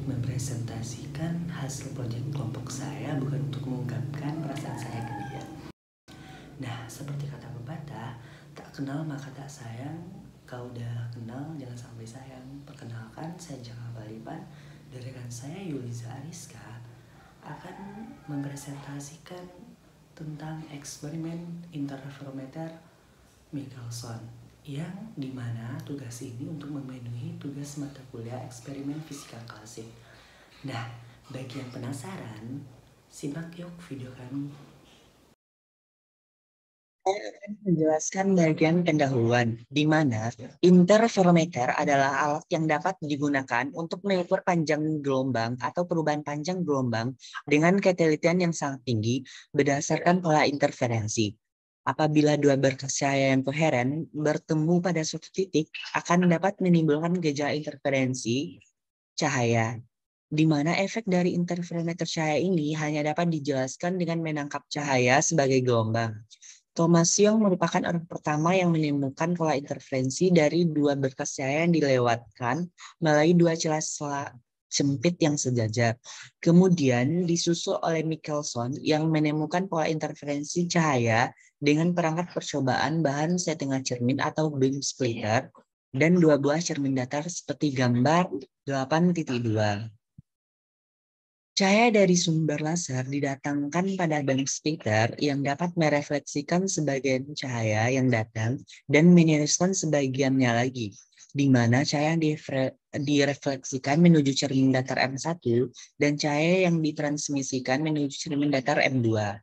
mempresentasikan hasil proyek kelompok saya, bukan untuk mengungkapkan perasaan saya ke dia. Nah, seperti kata pepatah, tak kenal maka tak sayang. Kalau udah kenal, jangan sampai sayang. Perkenalkan, saya Jaka Balipan. Dari rekan saya Yuliza Ariska akan mempresentasikan tentang eksperimen interferometer Michelson, yang dimana tugas ini untuk memenuhi tugas mata kuliah eksperimen fisika klasik. Nah, bagi yang penasaran, simak yuk video kami. Saya akan menjelaskan bagian pendahuluan, di mana interferometer adalah alat yang dapat digunakan untuk mengukur panjang gelombang atau perubahan panjang gelombang dengan ketelitian yang sangat tinggi berdasarkan pola interferensi. Apabila dua berkas cahaya yang koheren bertemu pada suatu titik, akan dapat menimbulkan gejala interferensi cahaya, di mana efek dari interferometer cahaya ini hanya dapat dijelaskan dengan menangkap cahaya sebagai gelombang. Thomas Young merupakan orang pertama yang menemukan pola interferensi dari dua berkas cahaya yang dilewatkan melalui dua celah sempit yang sejajar. Kemudian disusul oleh Michelson yang menemukan pola interferensi cahaya dengan perangkat percobaan bahan setengah cermin atau beam splitter dan dua buah cermin datar seperti gambar 8.2. Cahaya dari sumber laser didatangkan pada beam splitter yang dapat merefleksikan sebagian cahaya yang datang dan meniriskan sebagiannya lagi, di mana cahaya yang direfleksikan menuju cermin datar M1 dan cahaya yang ditransmisikan menuju cermin datar M2.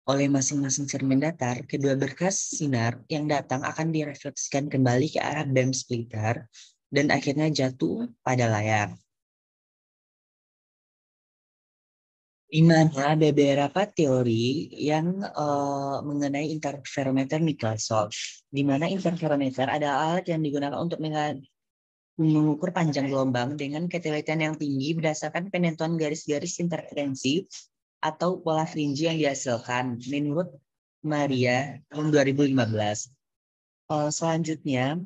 Oleh masing-masing cermin datar, kedua berkas sinar yang datang akan direfleksikan kembali ke arah beam splitter dan akhirnya jatuh pada layar. Di mana beberapa teori yang mengenai interferometer Michelson, di mana interferometer adalah alat yang digunakan untuk mengukur panjang gelombang dengan ketelitian yang tinggi berdasarkan penentuan garis-garis interferensi atau pola fringe yang dihasilkan menurut Maria tahun 2015. Selanjutnya,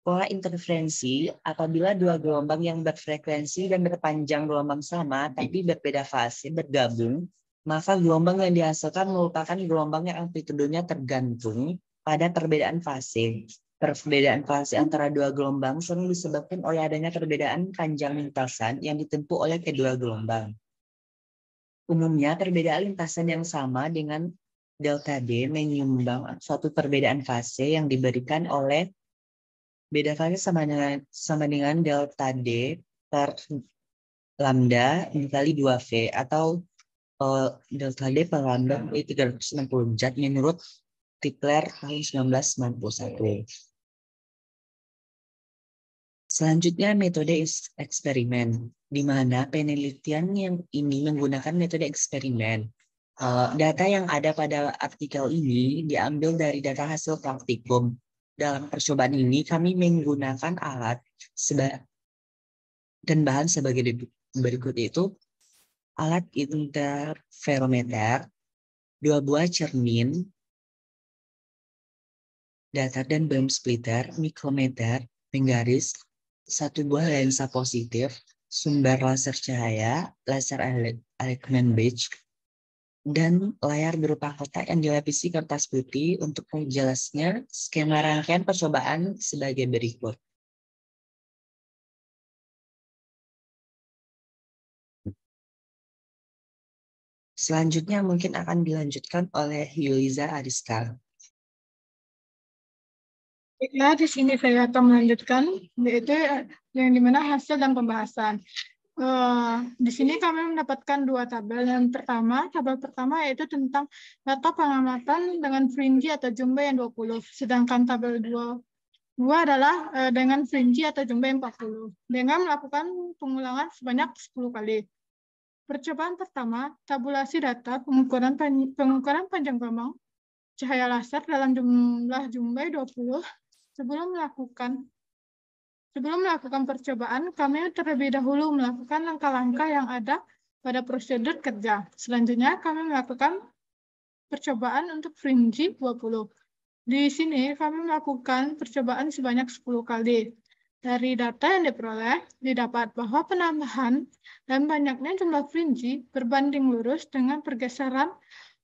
pola interferensi apabila dua gelombang yang berfrekuensi dan berpanjang gelombang sama tapi berbeda fase bergabung, maka gelombang yang dihasilkan merupakan gelombang yang amplitudenya tergantung pada perbedaan fase. Perbedaan fase antara dua gelombang sering disebabkan oleh adanya perbedaan panjang lintasan yang ditempuh oleh kedua gelombang. Umumnya perbedaan lintasan yang sama dengan delta D menyumbang suatu perbedaan fase yang diberikan oleh beda fase sama dengan delta D per lambda dikali 2V atau delta D per lambda 360 derajat menurut Tipler tahun 1991. Selanjutnya metode eksperimen, di mana penelitian yang ini menggunakan metode eksperimen. Data yang ada pada artikel ini diambil dari data hasil praktikum. Dalam percobaan ini kami menggunakan alat dan bahan sebagai berikut itu: alat interferometer, dua buah cermin datar dan beam splitter, mikrometer, penggaris, satu buah lensa positif, sumber laser cahaya, laser Ekman Beach, dan layar berupa kotak yang dilapisi kertas putih. Untuk menjelasnya, skema rangkaian percobaan sebagai berikut. Selanjutnya mungkin akan dilanjutkan oleh Yuliza Ariska. Ya, di sini saya akan melanjutkan, yaitu yang dimana hasil dan pembahasan. Di sini kami mendapatkan dua tabel. Yang pertama, tabel pertama yaitu tentang data pengamatan dengan fringe atau jumlah yang 20. Sedangkan tabel dua adalah dengan fringe atau jumlah yang 40. Dengan melakukan pengulangan sebanyak 10 kali. Percobaan pertama, tabulasi data pengukuran panjang gelombang cahaya laser dalam jumlah 20. Sebelum melakukan percobaan, kami terlebih dahulu melakukan langkah-langkah yang ada pada prosedur kerja. Selanjutnya, kami melakukan percobaan untuk fringe 20. Di sini, kami melakukan percobaan sebanyak 10 kali. Dari data yang diperoleh, didapat bahwa penambahan dan banyaknya jumlah fringe berbanding lurus dengan pergeseran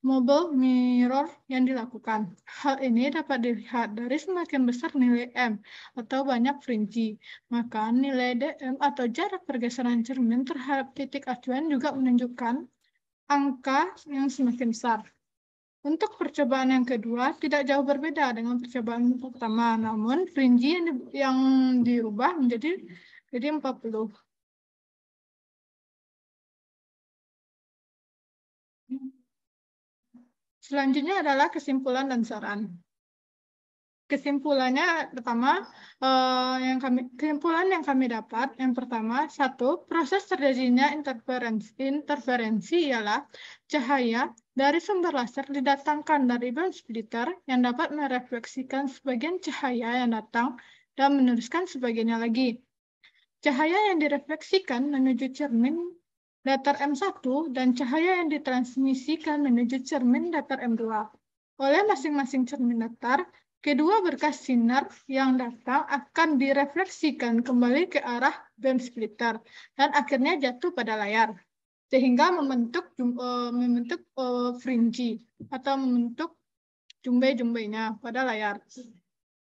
mobile mirror yang dilakukan. Hal ini dapat dilihat dari semakin besar nilai M atau banyak fringe, maka nilai DM atau jarak pergeseran cermin terhadap titik acuan juga menunjukkan angka yang semakin besar. Untuk percobaan yang kedua tidak jauh berbeda dengan percobaan pertama, namun fringe yang dirubah menjadi 40. Selanjutnya adalah kesimpulan dan saran. Kesimpulannya pertama, kesimpulan yang kami dapat, yang pertama, satu, proses terjadinya interferensi ialah cahaya dari sumber laser didatangkan dari beam splitter yang dapat merefleksikan sebagian cahaya yang datang dan meneruskan sebagiannya lagi. Cahaya yang direfleksikan menuju cermin datar M1 dan cahaya yang ditransmisikan menuju cermin datar M2. Oleh masing-masing cermin datar, kedua berkas sinar yang datang akan direfleksikan kembali ke arah beam splitter dan akhirnya jatuh pada layar, sehingga membentuk fringe atau membentuk jumbai-jumbainya pada layar.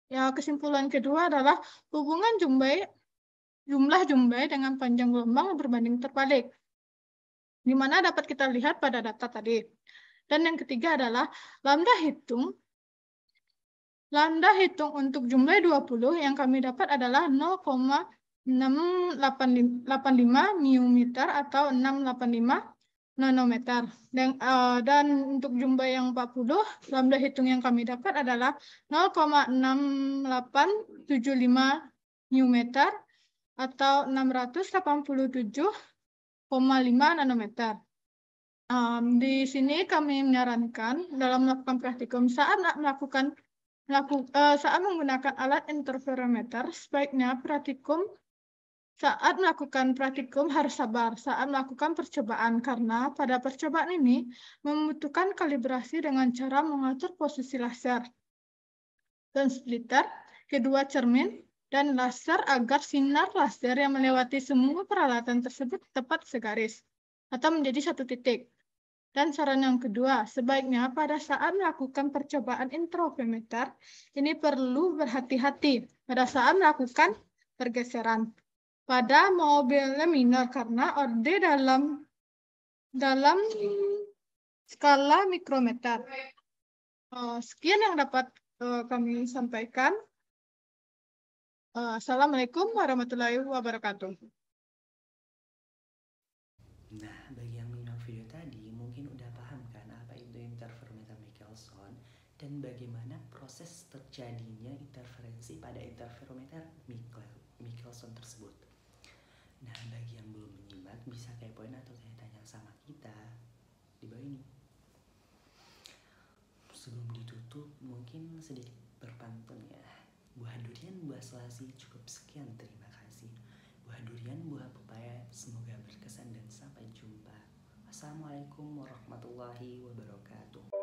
Ya, kesimpulan kedua adalah hubungan jumlah jumbai dengan panjang gelombang berbanding terbalik, di mana dapat kita lihat pada data tadi. Dan yang ketiga adalah lambda hitung untuk jumlah 20 yang kami dapat adalah 0,685 μm atau 685 nanometer. Dan untuk jumlah yang 40, lambda hitung yang kami dapat adalah 0,6875 μm atau 687,5 nanometer. Di sini kami menyarankan dalam melakukan praktikum saat menggunakan alat interferometer, sebaiknya saat melakukan praktikum harus sabar saat melakukan percobaan, karena pada percobaan ini membutuhkan kalibrasi dengan cara mengatur posisi laser dan splitter kedua cermin dan laser agar sinar laser yang melewati semua peralatan tersebut tepat segaris atau menjadi satu titik. Dan saran yang kedua, sebaiknya pada saat melakukan percobaan interferometer, ini perlu berhati-hati pada saat melakukan pergeseran pada mobil minor karena orde dalam skala mikrometer. Sekian yang dapat kami sampaikan. Assalamualaikum warahmatullahi wabarakatuh. Nah, bagi yang menyimak video tadi mungkin udah paham kan apa itu interferometer Michelson dan bagaimana proses terjadinya interferensi pada interferometer Michelson tersebut. Nah, bagi yang belum menyimak bisa kepoin atau tanya-tanya sama kita di bawah ini. Sebelum ditutup mungkin sedikit berpantun ya. Buah durian, buah selasi, cukup sekian, terima kasih. Buah durian, buah pepaya, semoga berkesan dan sampai jumpa. Assalamualaikum warahmatullahi wabarakatuh.